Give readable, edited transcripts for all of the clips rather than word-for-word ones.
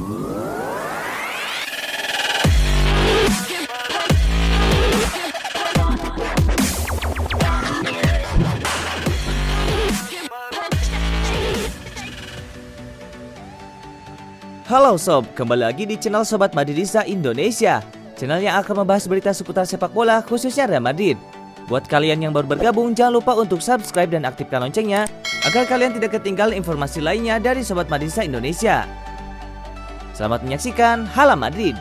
Halo sob, kembali lagi di channel Sobat Madridista Indonesia, channel yang akan membahas berita seputar sepak bola khususnya Real Madrid. Buat kalian yang baru bergabung, jangan lupa untuk subscribe dan aktifkan loncengnya agar kalian tidak ketinggalan informasi lainnya dari Sobat Madridista Indonesia. Selamat menyaksikan Hala Madrid.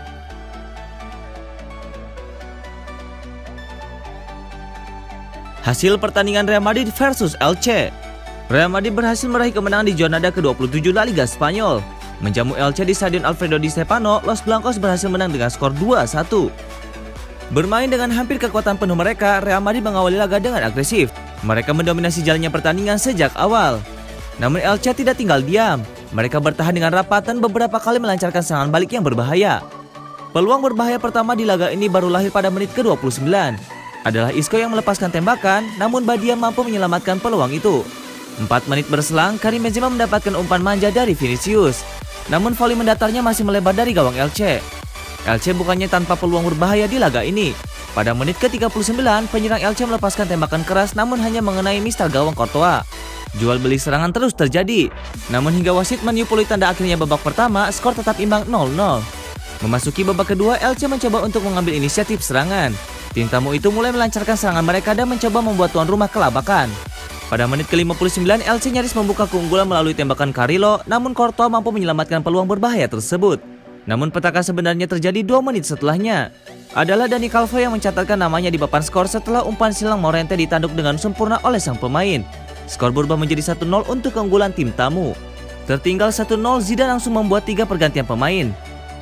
Hasil pertandingan Real Madrid versus Elche. Real Madrid berhasil meraih kemenangan di jornada ke-27 La Liga Spanyol. Menjamu Elche di Stadion Alfredo Di Stéfano, Los Blancos berhasil menang dengan skor 2-1. Bermain dengan hampir kekuatan penuh mereka, Real Madrid mengawali laga dengan agresif. Mereka mendominasi jalannya pertandingan sejak awal. Namun Elche tidak tinggal diam. Mereka bertahan dengan rapat dan beberapa kali melancarkan serangan balik yang berbahaya. Peluang berbahaya pertama di laga ini baru lahir pada menit ke-29. Adalah Isco yang melepaskan tembakan, namun Badia mampu menyelamatkan peluang itu. 4 menit berselang, Karim Benzema mendapatkan umpan manja dari Vinicius. Namun voli mendatarnya masih melebar dari gawang Elche. Elche bukannya tanpa peluang berbahaya di laga ini. Pada menit ke-39, penyerang Elche melepaskan tembakan keras namun hanya mengenai mistal gawang Courtois. Jual beli serangan terus terjadi. Namun hingga wasit meniupuli tanda akhirnya babak pertama, skor tetap imbang 0-0. Memasuki babak kedua, Elche mencoba untuk mengambil inisiatif serangan. Tim tamu itu mulai melancarkan serangan mereka dan mencoba membuat tuan rumah kelabakan. Pada menit ke-59, Elche nyaris membuka keunggulan melalui tembakan Carrillo, namun Courtois mampu menyelamatkan peluang berbahaya tersebut. Namun petaka sebenarnya terjadi 2 menit setelahnya. Adalah Dani Calvo yang mencatatkan namanya di papan skor setelah umpan silang Morente ditanduk dengan sempurna oleh sang pemain. Skor berubah menjadi 1-0 untuk keunggulan tim tamu. Tertinggal 1-0, Zidane langsung membuat 3 pergantian pemain.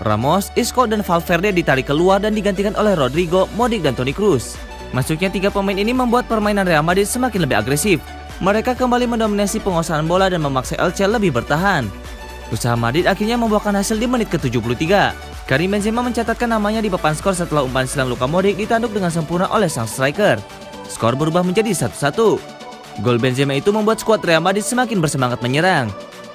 Ramos, Isco, dan Valverde ditarik keluar dan digantikan oleh Rodrigo, Modric, dan Toni Kroos. Masuknya 3 pemain ini membuat permainan Real Madrid semakin lebih agresif. Mereka kembali mendominasi penguasaan bola dan memaksa Elche lebih bertahan. Usaha Madrid akhirnya membuahkan hasil di menit ke-73. Karim Benzema mencatatkan namanya di papan skor setelah umpan silang Luka Modric ditanduk dengan sempurna oleh sang striker. Skor berubah menjadi 1-1. Gol Benzema itu membuat skuad Real Madrid semakin bersemangat menyerang.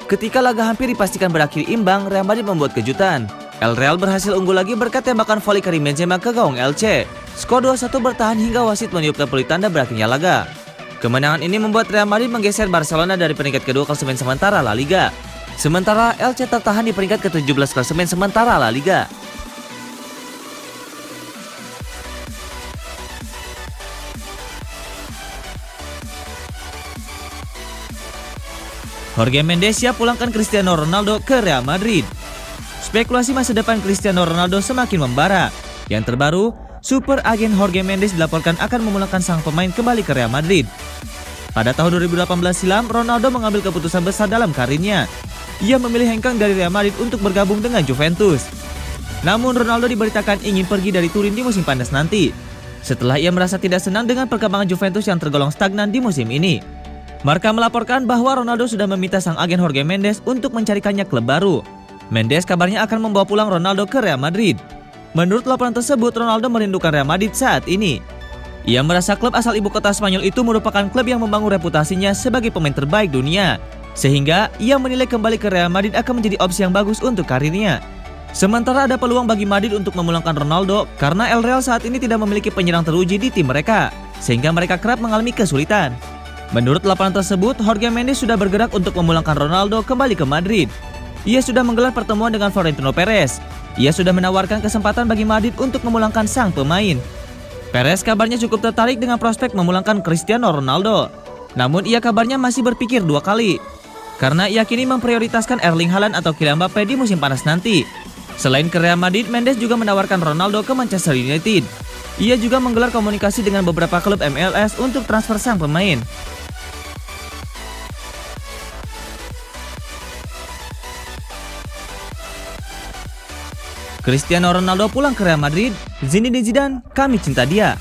Ketika laga hampir dipastikan berakhir imbang, Real Madrid membuat kejutan. El Real berhasil unggul lagi berkat tembakan voli Karim Benzema ke gawang Elche. Skor 2-1 bertahan hingga wasit meniupkan peluit tanda berakhirnya laga. Kemenangan ini membuat Real Madrid menggeser Barcelona dari peringkat kedua klasemen sementara La Liga. Sementara Elche tertahan di peringkat ke-17 klasemen sementara La Liga. Jorge Mendes siap pulangkan Cristiano Ronaldo ke Real Madrid. Spekulasi masa depan Cristiano Ronaldo semakin membara. Yang terbaru, super agen Jorge Mendes dilaporkan akan memulangkan sang pemain kembali ke Real Madrid. Pada tahun 2018 silam, Ronaldo mengambil keputusan besar dalam karirnya. Ia memilih hengkang dari Real Madrid untuk bergabung dengan Juventus. Namun Ronaldo diberitakan ingin pergi dari Turin di musim panas nanti, setelah ia merasa tidak senang dengan perkembangan Juventus yang tergolong stagnan di musim ini. Marca melaporkan bahwa Ronaldo sudah meminta sang agen Jorge Mendes untuk mencarikannya klub baru. Mendes kabarnya akan membawa pulang Ronaldo ke Real Madrid. Menurut laporan tersebut, Ronaldo merindukan Real Madrid saat ini. Ia merasa klub asal ibu kota Spanyol itu merupakan klub yang membangun reputasinya sebagai pemain terbaik dunia. Sehingga ia menilai kembali ke Real Madrid akan menjadi opsi yang bagus untuk karirnya. Sementara ada peluang bagi Madrid untuk memulangkan Ronaldo karena El Real saat ini tidak memiliki penyerang teruji di tim mereka, sehingga mereka kerap mengalami kesulitan. Menurut laporan tersebut, Jorge Mendes sudah bergerak untuk memulangkan Ronaldo kembali ke Madrid. Ia sudah menggelar pertemuan dengan Florentino Perez. Ia sudah menawarkan kesempatan bagi Madrid untuk memulangkan sang pemain. Perez kabarnya cukup tertarik dengan prospek memulangkan Cristiano Ronaldo. Namun ia kabarnya masih berpikir 2 kali. Karena ia kini memprioritaskan Erling Haaland atau Kylian Mbappe di musim panas nanti. Selain ke Real Madrid, Mendes juga menawarkan Ronaldo ke Manchester United. Ia juga menggelar komunikasi dengan beberapa klub MLS untuk transfer sang pemain. Cristiano Ronaldo pulang ke Real Madrid, Zinedine Zidane, kami cinta dia.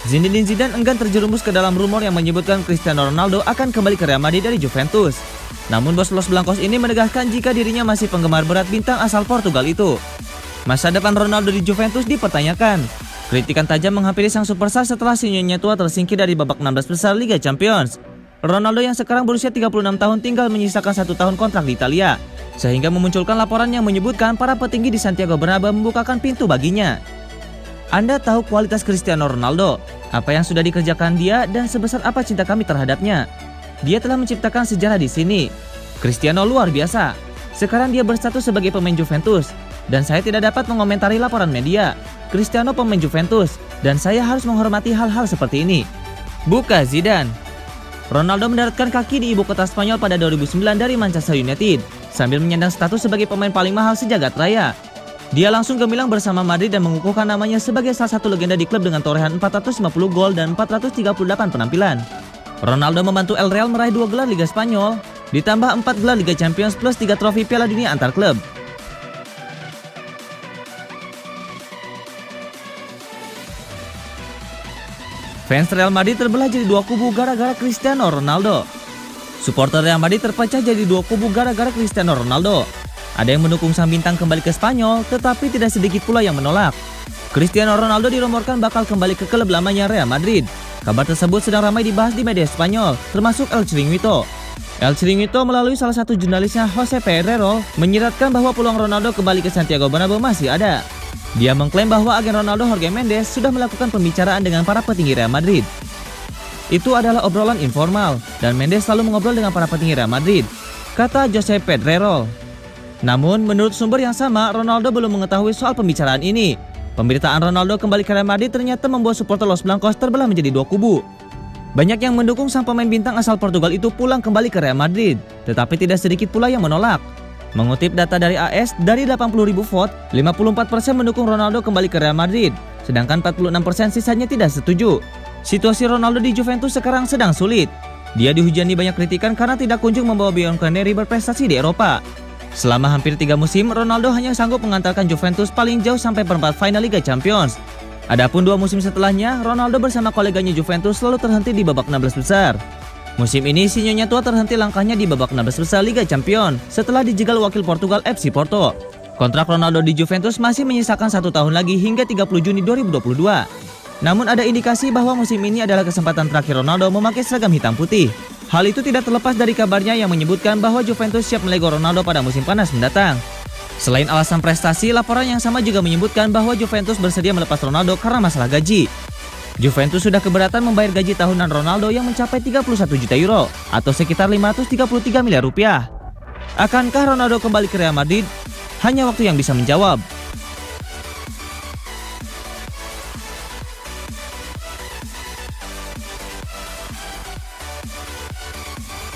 Zinedine Zidane enggan terjerumus ke dalam rumor yang menyebutkan Cristiano Ronaldo akan kembali ke Real Madrid dari Juventus. Namun bos Los Blancos ini menegaskan jika dirinya masih penggemar berat bintang asal Portugal itu. Masa depan Ronaldo di Juventus dipertanyakan. Kritikan tajam menghampiri sang superstar setelah sinyalnya tua tersingkir dari babak 16 besar Liga Champions. Ronaldo yang sekarang berusia 36 tahun tinggal menyisakan 1 tahun kontrak di Italia, sehingga memunculkan laporan yang menyebutkan para petinggi di Santiago Bernabeu membukakan pintu baginya. Anda tahu kualitas Cristiano Ronaldo, apa yang sudah dikerjakan dia dan sebesar apa cinta kami terhadapnya. Dia telah menciptakan sejarah di sini. Cristiano luar biasa. Sekarang dia berstatus sebagai pemain Juventus, dan saya tidak dapat mengomentari laporan media. Cristiano pemain Juventus, dan saya harus menghormati hal-hal seperti ini. Buka Zidane. Ronaldo mendaratkan kaki di ibu kota Spanyol pada 2009 dari Manchester United, sambil menyandang status sebagai pemain paling mahal sejagat raya. Dia langsung gemilang bersama Madrid dan mengukuhkan namanya sebagai salah satu legenda di klub dengan torehan 450 gol dan 438 penampilan. Ronaldo membantu El Real meraih 2 gelar Liga Spanyol, ditambah 4 gelar Liga Champions plus 3 trofi Piala Dunia antar klub. Fans Real Madrid terbelah jadi 2 kubu gara-gara Cristiano Ronaldo. Supporter Real Madrid terpecah jadi 2 kubu gara-gara Cristiano Ronaldo. Ada yang mendukung sang bintang kembali ke Spanyol, tetapi tidak sedikit pula yang menolak. Cristiano Ronaldo dirumorkan bakal kembali ke klub lamanya Real Madrid. Kabar tersebut sedang ramai dibahas di media Spanyol, termasuk El Chiringuito. El Chiringuito melalui salah satu jurnalisnya Jose Pedrerol menyiratkan bahwa peluang Ronaldo kembali ke Santiago Bernabeu masih ada. Dia mengklaim bahwa agen Ronaldo Jorge Mendes sudah melakukan pembicaraan dengan para petinggi Real Madrid. Itu adalah obrolan informal, dan Mendes selalu mengobrol dengan para petinggi Real Madrid, kata Jose Pedrerol. Namun, menurut sumber yang sama, Ronaldo belum mengetahui soal pembicaraan ini. Pemberitaan Ronaldo kembali ke Real Madrid ternyata membuat supporter Los Blancos terbelah menjadi 2 kubu. Banyak yang mendukung sang pemain bintang asal Portugal itu pulang kembali ke Real Madrid, tetapi tidak sedikit pula yang menolak. Mengutip data dari AS, dari 80.000 vote, 54% mendukung Ronaldo kembali ke Real Madrid, sedangkan 46% sisanya tidak setuju. Situasi Ronaldo di Juventus sekarang sedang sulit. Dia dihujani banyak kritikan karena tidak kunjung membawa Bianconeri berprestasi di Eropa. Selama hampir 3 musim, Ronaldo hanya sanggup mengantarkan Juventus paling jauh sampai perempat final Liga Champions. Adapun 2 musim setelahnya, Ronaldo bersama koleganya Juventus selalu terhenti di babak 16 besar. Musim ini, si Nyonya tua terhenti langkahnya di babak 16 besar Liga Champions setelah dijegal wakil Portugal FC Porto. Kontrak Ronaldo di Juventus masih menyisakan 1 tahun lagi hingga 30 Juni 2022. Namun ada indikasi bahwa musim ini adalah kesempatan terakhir Ronaldo memakai seragam hitam putih. Hal itu tidak terlepas dari kabarnya yang menyebutkan bahwa Juventus siap melego Ronaldo pada musim panas mendatang. Selain alasan prestasi, laporan yang sama juga menyebutkan bahwa Juventus bersedia melepas Ronaldo karena masalah gaji. Juventus sudah keberatan membayar gaji tahunan Ronaldo yang mencapai 31 juta euro atau sekitar 533 miliar rupiah. Akankah Ronaldo kembali ke Real Madrid? Hanya waktu yang bisa menjawab.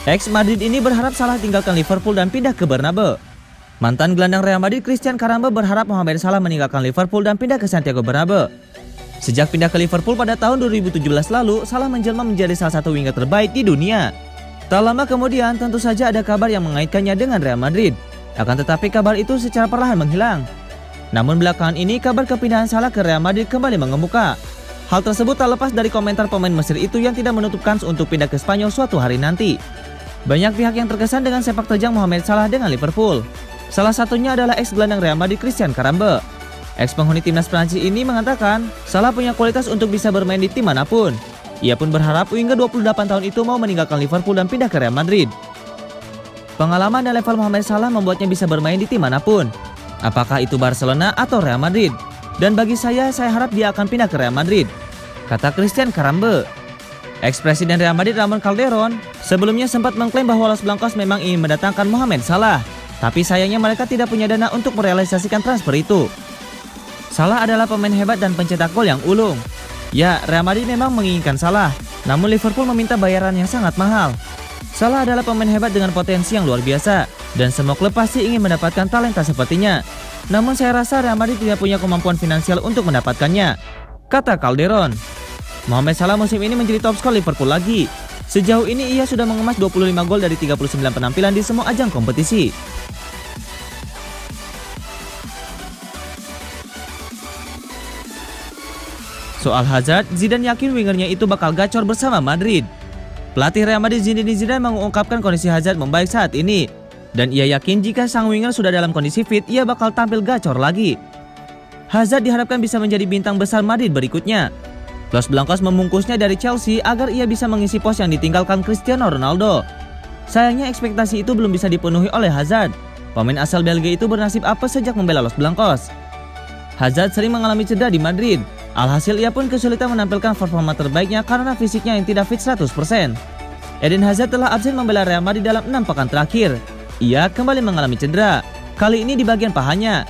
Ex Madrid ini berharap Salah tinggalkan Liverpool dan pindah ke Bernabeu. Mantan gelandang Real Madrid Christian Carambeu berharap Mohamed Salah meninggalkan Liverpool dan pindah ke Santiago Bernabeu. Sejak pindah ke Liverpool pada tahun 2017 lalu, Salah menjelma menjadi salah satu winger terbaik di dunia. Tak lama kemudian, tentu saja ada kabar yang mengaitkannya dengan Real Madrid. Akan tetapi kabar itu secara perlahan menghilang. Namun belakangan ini, kabar kepindahan Salah ke Real Madrid kembali mengemuka. Hal tersebut tak lepas dari komentar pemain Mesir itu yang tidak menutup kans untuk pindah ke Spanyol suatu hari nanti. Banyak pihak yang terkesan dengan sepak terjang Mohamed Salah dengan Liverpool. Salah satunya adalah ex-gelandang Real Madrid Christian Carambeu. Ex-penghuni timnas Prancis ini mengatakan Salah punya kualitas untuk bisa bermain di tim manapun. Ia pun berharap winger 28 tahun itu mau meninggalkan Liverpool dan pindah ke Real Madrid. Pengalaman dan level Mohamed Salah membuatnya bisa bermain di tim manapun. Apakah itu Barcelona atau Real Madrid? Dan bagi saya harap dia akan pindah ke Real Madrid, kata Christian Carambeu. Ex-presiden Real Madrid Ramon Calderon sebelumnya sempat mengklaim bahwa Los Blancos memang ingin mendatangkan Mohamed Salah, tapi sayangnya mereka tidak punya dana untuk merealisasikan transfer itu. Salah adalah pemain hebat dan pencetak gol yang ulung. Ya, Real Madrid memang menginginkan Salah, namun Liverpool meminta bayaran yang sangat mahal. Salah adalah pemain hebat dengan potensi yang luar biasa, dan semua klub pasti ingin mendapatkan talenta sepertinya. Namun saya rasa Real Madrid tidak punya kemampuan finansial untuk mendapatkannya, kata Calderon. Mohamed Salah musim ini menjadi top skor Liverpool lagi. Sejauh ini ia sudah mengemas 25 gol dari 39 penampilan di semua ajang kompetisi. Soal Hazard, Zidane yakin wingernya itu bakal gacor bersama Madrid. Pelatih Real Madrid Zinedine Zidane mengungkapkan kondisi Hazard membaik saat ini, dan ia yakin jika sang winger sudah dalam kondisi fit, ia bakal tampil gacor lagi. Hazard diharapkan bisa menjadi bintang besar Madrid berikutnya. Los Blancos membungkusnya dari Chelsea agar ia bisa mengisi pos yang ditinggalkan Cristiano Ronaldo. Sayangnya ekspektasi itu belum bisa dipenuhi oleh Hazard. Pemain asal Belgia itu bernasib apes sejak membela Los Blancos. Hazard sering mengalami cedera di Madrid. Alhasil ia pun kesulitan menampilkan performa terbaiknya karena fisiknya yang tidak fit 100%. Eden Hazard telah absen membela Real Madrid dalam 6 pekan terakhir. Ia kembali mengalami cedera, kali ini di bagian pahanya.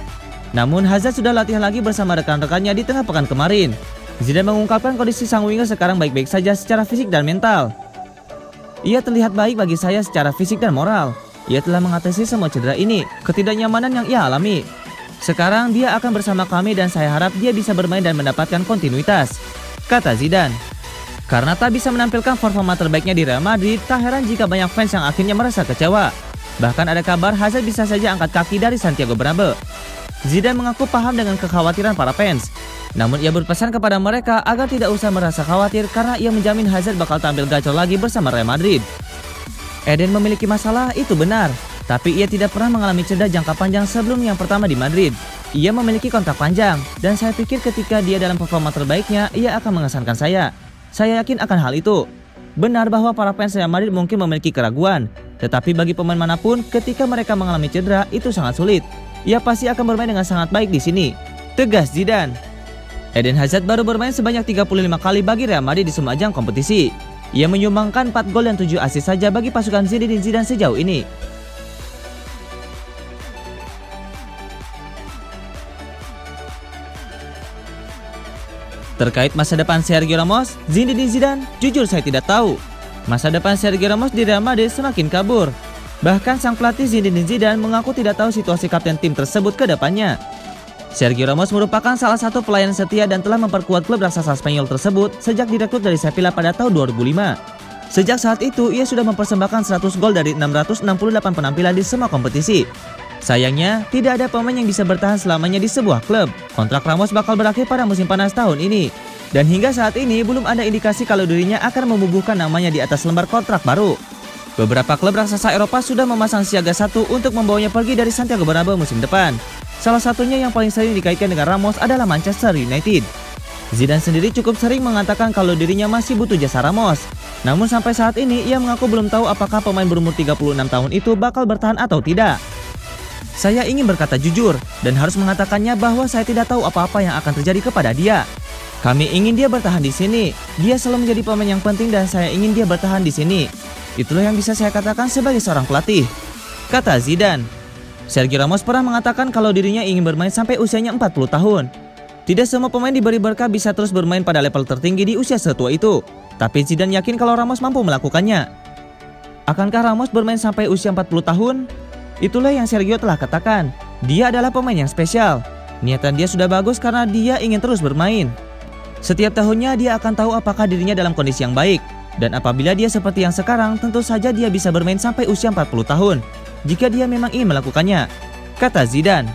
Namun Hazard sudah latihan lagi bersama rekan-rekannya di tengah pekan kemarin. Zidane mengungkapkan kondisi sang winger sekarang baik-baik saja secara fisik dan mental. Ia terlihat baik bagi saya secara fisik dan moral. Ia telah mengatasi semua cedera ini, ketidaknyamanan yang ia alami. Sekarang dia akan bersama kami dan saya harap dia bisa bermain dan mendapatkan kontinuitas, kata Zidane. Karena tak bisa menampilkan performa terbaiknya di Real Madrid, tak heran jika banyak fans yang akhirnya merasa kecewa. Bahkan ada kabar Hazard bisa saja angkat kaki dari Santiago Bernabeu. Zidane mengaku paham dengan kekhawatiran para fans. Namun ia berpesan kepada mereka agar tidak usah merasa khawatir karena ia menjamin Hazard bakal tampil gacor lagi bersama Real Madrid. Eden memiliki masalah, itu benar. Tapi ia tidak pernah mengalami cedera jangka panjang sebelum yang pertama di Madrid. Ia memiliki kontrak panjang, dan saya pikir ketika dia dalam performa terbaiknya, ia akan mengesankan saya. Saya yakin akan hal itu. Benar bahwa para fans Real Madrid mungkin memiliki keraguan. Tetapi bagi pemain manapun, ketika mereka mengalami cedera, itu sangat sulit. Ia pasti akan bermain dengan sangat baik di sini, tegas Zidane. Eden Hazard baru bermain sebanyak 35 kali bagi Real Madrid di semua ajang kompetisi. Ia menyumbangkan 4 gol dan 7 assist saja bagi pasukan Zinedine Zidane sejauh ini. Terkait masa depan Sergio Ramos, Zinedine Zidane, jujur saya tidak tahu. Masa depan Sergio Ramos di Real Madrid semakin kabur. Bahkan sang pelatih Zinedine Zidane mengaku tidak tahu situasi kapten tim tersebut ke depannya. Sergio Ramos merupakan salah satu pelayan setia dan telah memperkuat klub raksasa Spanyol tersebut sejak direkrut dari Sevilla pada tahun 2005. Sejak saat itu, ia sudah mempersembahkan 100 gol dari 668 penampilan di semua kompetisi. Sayangnya, tidak ada pemain yang bisa bertahan selamanya di sebuah klub. Kontrak Ramos bakal berakhir pada musim panas tahun ini. Dan hingga saat ini, belum ada indikasi kalau dirinya akan membubuhkan namanya di atas lembar kontrak baru. Beberapa klub raksasa Eropa sudah memasang siaga satu untuk membawanya pergi dari Santiago Bernabeu musim depan. Salah satunya yang paling sering dikaitkan dengan Ramos adalah Manchester United. Zidane sendiri cukup sering mengatakan kalau dirinya masih butuh jasa Ramos. Namun sampai saat ini ia mengaku belum tahu apakah pemain berumur 36 tahun itu bakal bertahan atau tidak. Saya ingin berkata jujur dan harus mengatakannya bahwa saya tidak tahu apa-apa yang akan terjadi kepada dia. Kami ingin dia bertahan di sini. Dia selalu menjadi pemain yang penting dan saya ingin dia bertahan di sini. Itulah yang bisa saya katakan sebagai seorang pelatih, kata Zidane. Sergio Ramos pernah mengatakan kalau dirinya ingin bermain sampai usianya 40 tahun. Tidak semua pemain diberi berkah bisa terus bermain pada level tertinggi di usia setua itu. Tapi Zidane yakin kalau Ramos mampu melakukannya. Akankah Ramos bermain sampai usia 40 tahun? Itulah yang Sergio telah katakan. Dia adalah pemain yang spesial. Niatan dia sudah bagus karena dia ingin terus bermain. Setiap tahunnya dia akan tahu apakah dirinya dalam kondisi yang baik. Dan apabila dia seperti yang sekarang, tentu saja dia bisa bermain sampai usia 40 tahun. Jika dia memang ingin melakukannya, kata Zidane.